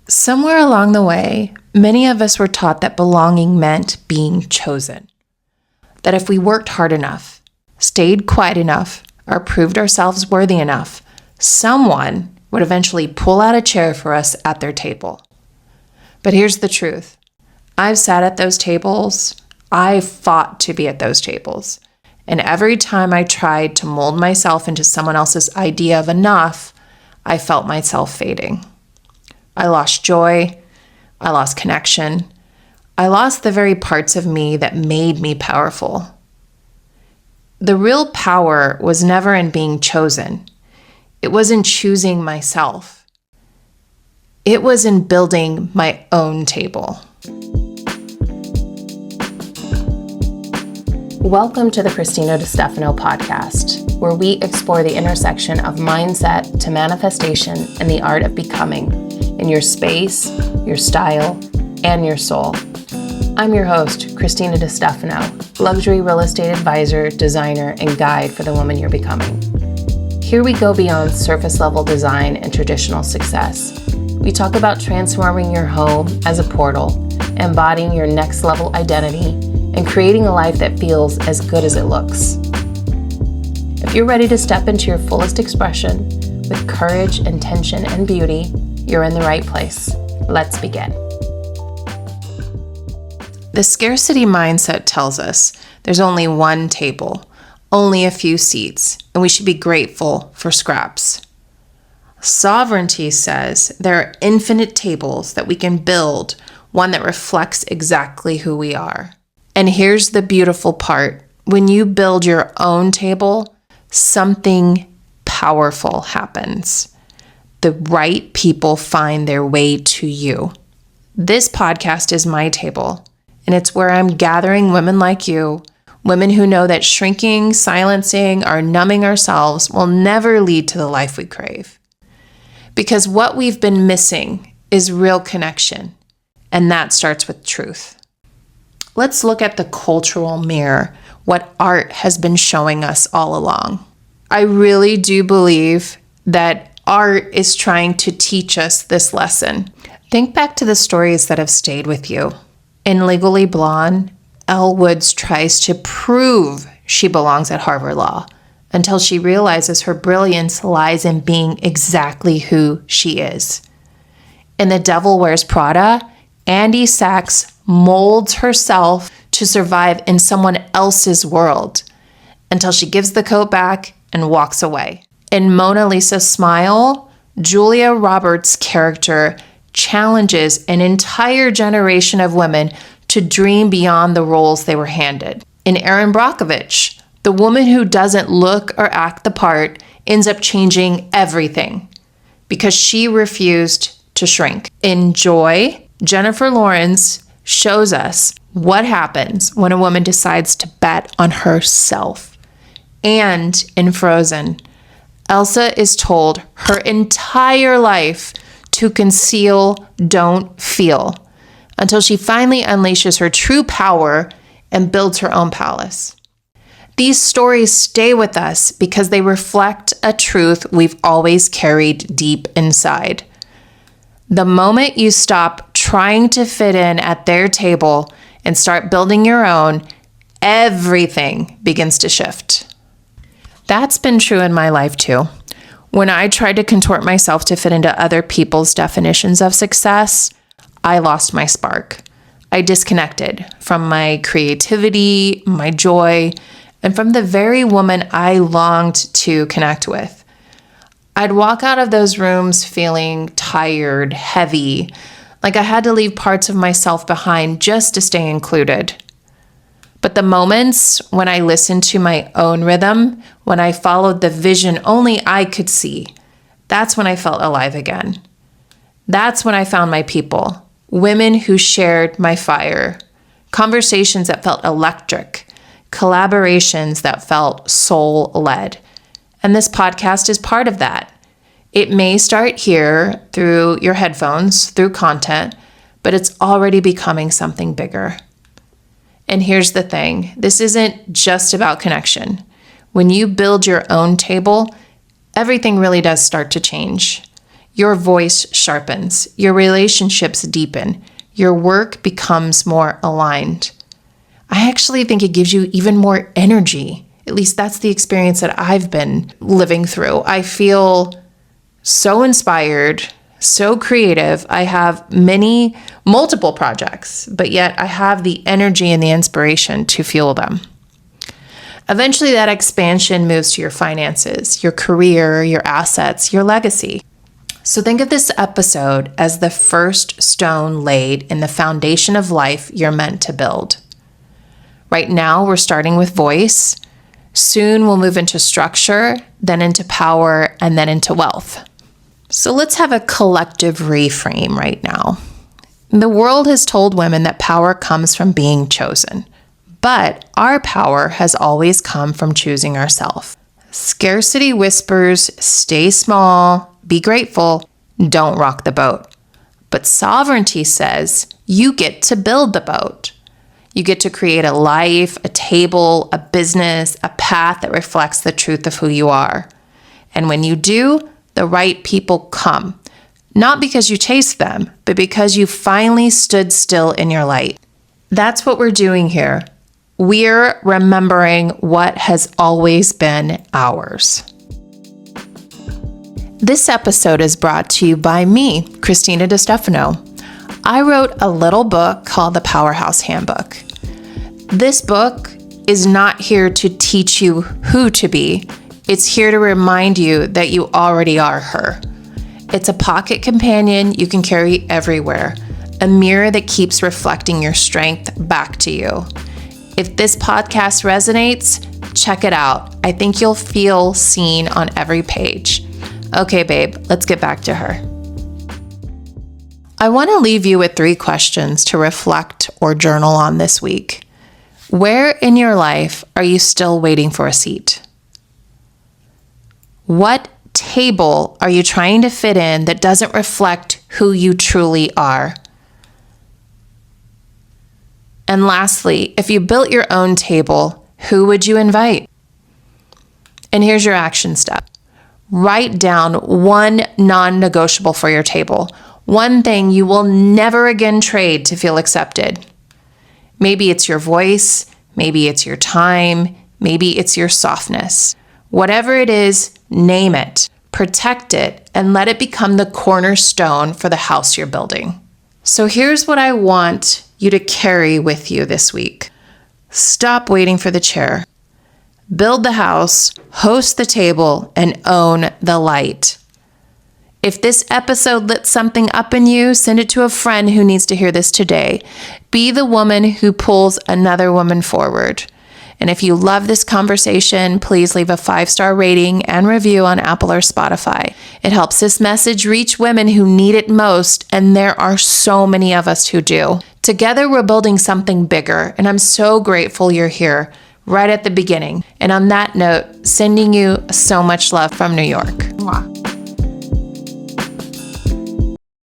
Somewhere along the way, many of us were taught that belonging meant being chosen. That if we worked hard enough, stayed quiet enough, or proved ourselves worthy enough, someone would eventually pull out a chair for us at their table. But here's the truth. I've sat at those tables. I fought to be at those tables. And every time I tried to mold myself into someone else's idea of enough, I felt myself fading. I lost joy. I lost connection. I lost the very parts of me that made me powerful. The real power was never in being chosen. It was in choosing myself. It was in building my own table. Welcome to the Christina DiStefano podcast, where we explore the intersection of mindset to manifestation and the art of becoming in your space, your style, and your soul. I'm your host, Christina DiStefano, luxury real estate advisor, designer, and guide for the woman you're becoming. Here we go beyond surface level design and traditional success. We talk about transforming your home as a portal, embodying your next level identity, and creating a life that feels as good as it looks. If you're ready to step into your fullest expression with courage, intention, and beauty, you're in the right place. Let's begin. The scarcity mindset tells us there's only one table, only a few seats, and we should be grateful for scraps. Sovereignty says there are infinite tables that we can build, one that reflects exactly who we are. And here's the beautiful part. When you build your own table, something powerful happens. The right people find their way to you. This podcast is my table, and it's where I'm gathering women like you, women who know that shrinking, silencing, or numbing ourselves will never lead to the life we crave. Because what we've been missing is real connection, and that starts with truth. Let's look at the cultural mirror, what art has been showing us all along. I really do believe that art is trying to teach us this lesson. Think back to the stories that have stayed with you. In Legally Blonde, Elle Woods tries to prove she belongs at Harvard Law until she realizes her brilliance lies in being exactly who she is. In The Devil Wears Prada, Andy Sachs molds herself to survive in someone else's world until she gives the coat back and walks away. In Mona Lisa's Smile, Julia Roberts' character challenges an entire generation of women to dream beyond the roles they were handed. In Erin Brockovich, the woman who doesn't look or act the part ends up changing everything because she refused to shrink. In Joy, Jennifer Lawrence shows us what happens when a woman decides to bet on herself. And in Frozen, Elsa is told her entire life to conceal, don't feel, until she finally unleashes her true power and builds her own palace. These stories stay with us because they reflect a truth we've always carried deep inside. The moment you stop trying to fit in at their table and start building your own, everything begins to shift. That's been true in my life too. When I tried to contort myself to fit into other people's definitions of success, I lost my spark. I disconnected from my creativity, my joy, and from the very woman I longed to connect with. I'd walk out of those rooms feeling tired, heavy, like I had to leave parts of myself behind just to stay included. But the moments when I listened to my own rhythm, when I followed the vision only I could see, that's when I felt alive again. That's when I found my people, women who shared my fire, conversations that felt electric, collaborations that felt soul-led. And this podcast is part of that. It may start here through your headphones, through content, but it's already becoming something bigger. And here's the thing, this isn't just about connection. When you build your own table, everything really does start to change. your voice sharpens, your relationships deepen, your work becomes more aligned. I actually think it gives you even more energy. At least that's the experience that I've been living through. I feel so inspired, so creative. I have multiple projects, but yet I have the energy and the inspiration to fuel them. Eventually, that expansion moves to your finances, your career, your assets, your legacy. So think of this episode as the first stone laid in the foundation of life you're meant to build. Right now, we're starting with voice. Soon we'll move into structure, then into power, and then into wealth. So let's have a collective reframe right now. The world has told women that power comes from being chosen, but our power has always come from choosing ourselves. Scarcity whispers, stay small, be grateful, don't rock the boat. But sovereignty says you get to build the boat. You get to create a life, a table, a business, a path that reflects the truth of who you are. And when you do, the right people come. Not because you chased them, but because you finally stood still in your light. That's what we're doing here. We're remembering what has always been ours. This episode is brought to you by me, Christina DiStefano. I wrote a little book called The Powerhouse Handbook. This book is not here to teach you who to be. It's here to remind you that you already are her. It's a pocket companion you can carry everywhere, a mirror that keeps reflecting your strength back to you. If this podcast resonates, check it out. I think you'll feel seen on every page. Okay, babe, let's get back to her. I want to leave you with 3 questions to reflect or journal on this week. Where in your life are you still waiting for a seat? What table are you trying to fit in that doesn't reflect who you truly are? And lastly, if you built your own table, who would you invite? And here's your action step. Write down one non-negotiable for your table. One thing you will never again trade to feel accepted. Maybe it's your voice, maybe it's your time, maybe it's your softness. Whatever it is, name it, protect it, and let it become the cornerstone for the house you're building. So here's what I want you to carry with you this week. Stop waiting for the chair. Build the house, host the table, and own the light. If this episode lit something up in you, send it to a friend who needs to hear this today. Be the woman who pulls another woman forward. And if you love this conversation, please leave a 5-star rating and review on Apple or Spotify. It helps this message reach women who need it most, and there are so many of us who do. Together, we're building something bigger, and I'm so grateful you're here right at the beginning. And on that note, sending you so much love from New York. Mwah.